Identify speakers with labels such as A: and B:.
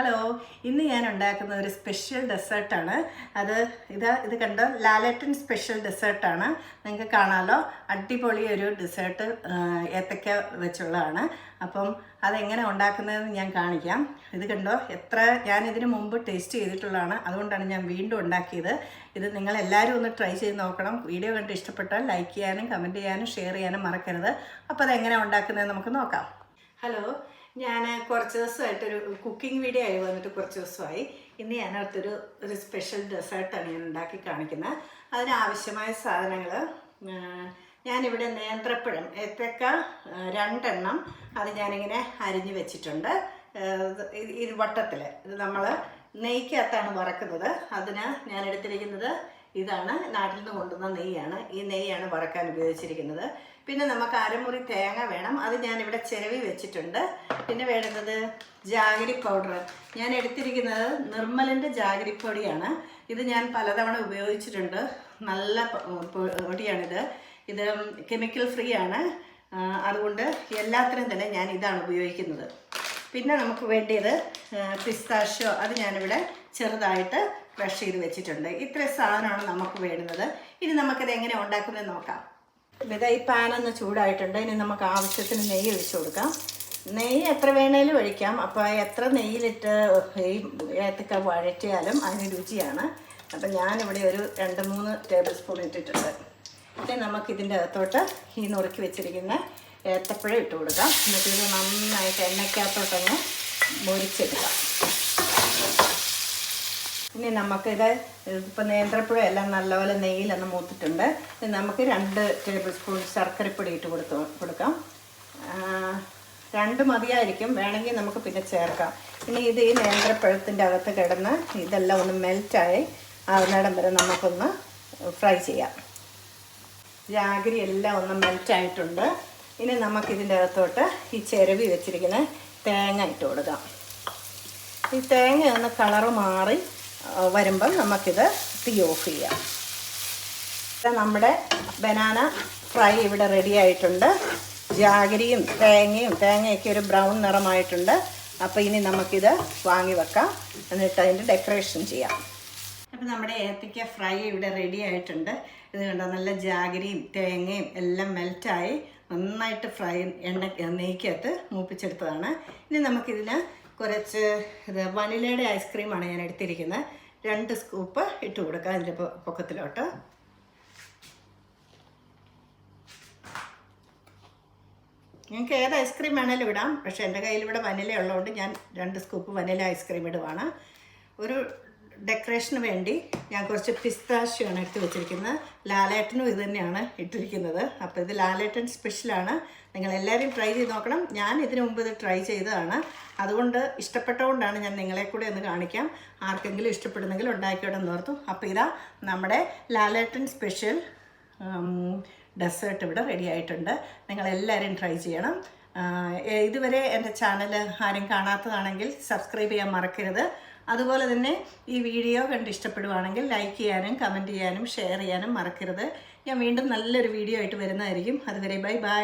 A: Hello, ഇന്ന് ഞാൻ ഉണ്ടാക്കുന്ന ഒരു സ്പെഷ്യൽ ഡെസേർട്ടാണ്. ഇത് കണ്ടോ, ലാലേട്ടൻ സ്പെഷ്യൽ ഡെസേർട്ടാണ്. നിങ്ങൾക്ക് കാണാമല്ലോ, അടിപൊളി ഒരു ഡെസേർട്ട് ഏത്തക്ക വെച്ചുള്ളതാണ്. അപ്പം അതെങ്ങനെ ഉണ്ടാക്കുന്നതെന്ന് ഞാൻ കാണിക്കാം. ഇത് കണ്ടോ, ഞാനിതിന് മുമ്പ് ടേസ്റ്റ് ചെയ്തിട്ടുള്ളതാണ്, അതുകൊണ്ടാണ് ഞാൻ വീണ്ടും ഉണ്ടാക്കിയത്. ഇത് നിങ്ങളെല്ലാവരും ഒന്ന് ട്രൈ ചെയ്ത് നോക്കണം. വീഡിയോ കണ്ട് ഇഷ്ടപ്പെട്ടാൽ ലൈക്ക് ചെയ്യാനും കമൻറ്റ് ചെയ്യാനും ഷെയർ ചെയ്യാനും മറക്കരുത്. അപ്പോൾ അതെങ്ങനെ ഉണ്ടാക്കുന്നതെന്ന് നമുക്ക് നോക്കാം. ഹലോ, ഞാൻ കുറച്ച് ദിവസമായിട്ടൊരു കുക്കിംഗ് വീഡിയോ ആയി വന്നിട്ട് കുറച്ച് ദിവസമായി. ഇന്ന് ഞാനടുത്തൊരു സ്പെഷ്യൽ ഡെസേർട്ടാണ് ഞാൻ ഉണ്ടാക്കി കാണിക്കുന്നത്. അതിനാവശ്യമായ സാധനങ്ങൾ ഞാനിവിടെ നേന്ത്രപ്പഴം ഏത്തക്ക 2 എണ്ണം അത് ഞാനിങ്ങനെ അരിഞ്ഞ് വെച്ചിട്ടുണ്ട്. ഇത് വട്ടത്തിൽ ഇത് നമ്മൾ നെയ്ക്കകത്താണ് വറക്കുന്നത്. അതിന് ഞാൻ എടുത്തിരിക്കുന്നത് ഇതാണ്, നാട്ടിൽ നിന്ന് കൊണ്ടുവന്ന നെയ്യാണ്. ഈ നെയ്യാണ് വറക്കാൻ ഉപയോഗിച്ചിരിക്കുന്നത്. പിന്നെ നമുക്ക് അരമുറി തേങ്ങ വേണം, അത് ഞാനിവിടെ ചിരവി വെച്ചിട്ടുണ്ട്. പിന്നെ വേണ്ടുന്നത് ജാഗരി പൗഡർ. ഞാൻ എടുത്തിരിക്കുന്നത് നിർമ്മലിൻ്റെ ജാഗരി പൊടിയാണ്. ഇത് ഞാൻ പലതവണ ഉപയോഗിച്ചിട്ടുണ്ട്. നല്ല പൊടിയാണിത്. ഇത് കെമിക്കൽ ഫ്രീ ആണ്, അതുകൊണ്ട് എല്ലാത്തിനും തന്നെ ഞാൻ ഇതാണ് ഉപയോഗിക്കുന്നത്. പിന്നെ നമുക്ക് വേണ്ടിയത് പിസ്താഷ്യോ, അത് ഞാനിവിടെ ചെറുതായിട്ട് ക്രഷ് ചെയ്ത് വെച്ചിട്ടുണ്ട്. ഇത്രയും സാധനമാണ് നമുക്ക് വേണ്ടുന്നത്. ഇനി നമുക്കിത് എങ്ങനെ ഉണ്ടാക്കുന്നത് നോക്കാം. ഈ പാനൊന്ന് ചൂടായിട്ടുണ്ട്. ഇനി നമുക്ക് ആവശ്യത്തിന് നെയ്യ് ഒഴിച്ചു കൊടുക്കാം. നെയ്യ് എത്ര വേണേലും ഒഴിക്കാം. അപ്പോൾ എത്ര നെയ്യിലിട്ട് ഈ ഏത്തക്ക വഴറ്റിയാലും അതിന് രുചിയാണ്. അപ്പം ഞാനിവിടെ ഒരു 2-3 ടേബിൾ സ്പൂൺ ഇട്ടിട്ടുണ്ട്. പിന്നെ നമുക്കിതിൻ്റെ അകത്തോട്ട് ഈ നുറുക്കി വെച്ചിരിക്കുന്ന ഏത്തപ്പഴം ഇട്ട് കൊടുക്കാം. എന്നിട്ട് ഇത് നന്നായിട്ട് എണ്ണയ്ക്കകത്തോട്ടൊന്ന് മുരിച്ചെടുക്കാം. ഇനി നമുക്കിത് ഇപ്പോൾ നേന്ത്രപ്പഴം എല്ലാം നല്ലപോലെ നെയ്യിലൊന്ന് മൂത്തിട്ടുണ്ട്. നമുക്ക് 2 ടേബിൾ സ്പൂൺ ശർക്കരപ്പൊടി ഇട്ട് കൊടുക്കാം. 2 മതിയായിരിക്കും, വേണമെങ്കിൽ നമുക്ക് പിന്നെ ചേർക്കാം. ഇനി ഇത് ഈ നേന്ത്രപ്പഴത്തിൻ്റെ അകത്ത് കിടന്ന് ഇതെല്ലാം ഒന്ന് മെൽറ്റായി ആകുന്നിടം വരെ നമുക്കൊന്ന് ഫ്രൈ ചെയ്യാം. ജാഗരി എല്ലാം ഒന്ന് മെൽറ്റായിട്ടുണ്ട്. ഇനി നമുക്കിതിൻ്റെ അകത്തോട്ട് ഈ ചിരവി വെച്ചിരിക്കുന്ന തേങ്ങ ഇട്ട് കൊടുക്കാം. ഈ തേങ്ങ ഒന്ന് കളറ് മാറി വരുമ്പം നമുക്കിത് തീ ഓഫ് ചെയ്യാം. നമ്മുടെ ബനാന ഫ്രൈ ഇവിടെ റെഡി ആയിട്ടുണ്ട്. ജാഗരിയും തേങ്ങയൊക്കെ ഒരു ബ്രൗൺ നിറമായിട്ടുണ്ട്. അപ്പോൾ ഇനി നമുക്കിത് വാങ്ങി വെക്കാം, എന്നിട്ട് അതിൻ്റെ ഡെക്കറേഷൻ ചെയ്യാം. അപ്പോൾ നമ്മുടെ ഏത്തക്ക ഫ്രൈ ഇവിടെ റെഡി ആയിട്ടുണ്ട്. ഇത് കണ്ടോ, നല്ല ജാഗരിയും തേങ്ങയും എല്ലാം മെൽറ്റായി നന്നായിട്ട് ഫ്രൈ നെയ്ക്കകത്ത് മൂപ്പിച്ചെടുത്തതാണ്. ഇനി നമുക്കിതിന് കുറച്ച് വനിലയുടെ ഐസ്ക്രീമാണ് ഞാൻ എടുത്തിരിക്കുന്നത്. 2 സ്കൂപ്പ് ഇട്ട് കൊടുക്കാം അതിൻ്റെ പൊക്കത്തിലോട്ട്. നിങ്ങൾക്ക് ഏത് ഐസ്ക്രീം വേണേലും ഇടാം, പക്ഷേ എൻ്റെ കയ്യിൽ ഇവിടെ വനില ഉള്ളതുകൊണ്ട് ഞാൻ 2 സ്കൂപ്പ് വനില ഐസ്ക്രീം ഇടുവാണ്. ഒരു ഡെക്കറേഷന് വേണ്ടി ഞാൻ കുറച്ച് പിസ്താഷ്യാണ് എടുത്ത് വെച്ചിരിക്കുന്നത്. ലാലേട്ടനും ഇത് തന്നെയാണ് ഇട്ടിരിക്കുന്നത്. അപ്പോൾ ഇത് ലാലേട്ടൻ സ്പെഷ്യലാണ്. നിങ്ങളെല്ലാവരും ട്രൈ ചെയ്ത് നോക്കണം. ഞാൻ ഇതിനു മുമ്പ് ഇത് ട്രൈ ചെയ്തതാണ്, അതുകൊണ്ട് ഇഷ്ടപ്പെട്ടതുകൊണ്ടാണ് ഞാൻ നിങ്ങളെ കൂടെ ഒന്ന് കാണിക്കാം. ആർക്കെങ്കിലും ഇഷ്ടപ്പെടുന്നെങ്കിൽ ഉണ്ടാക്കിയോടെന്ന് ഓർത്തു. അപ്പോൾ ഇതാ നമ്മുടെ ലാലേട്ടൻ സ്പെഷ്യൽ ഡെസേർട്ട് ഇവിടെ റെഡി ആയിട്ടുണ്ട്. നിങ്ങളെല്ലാവരും ട്രൈ ചെയ്യണം. ഇതുവരെ എൻ്റെ ചാനൽ ആരും കാണാത്തതാണെങ്കിൽ സബ്സ്ക്രൈബ് ചെയ്യാൻ മറക്കരുത്. അതുപോലെ തന്നെ ഈ വീഡിയോ കണ്ട് ഇഷ്ടപ്പെടുവാണെങ്കിൽ ലൈക്ക് ചെയ്യാനും കമൻറ്റ് ചെയ്യാനും ഷെയർ ചെയ്യാനും മറക്കരുത്. ഞാൻ വീണ്ടും നല്ലൊരു വീഡിയോ ആയിട്ട് വരുന്നതായിരിക്കും. അതുവരെ ബൈ.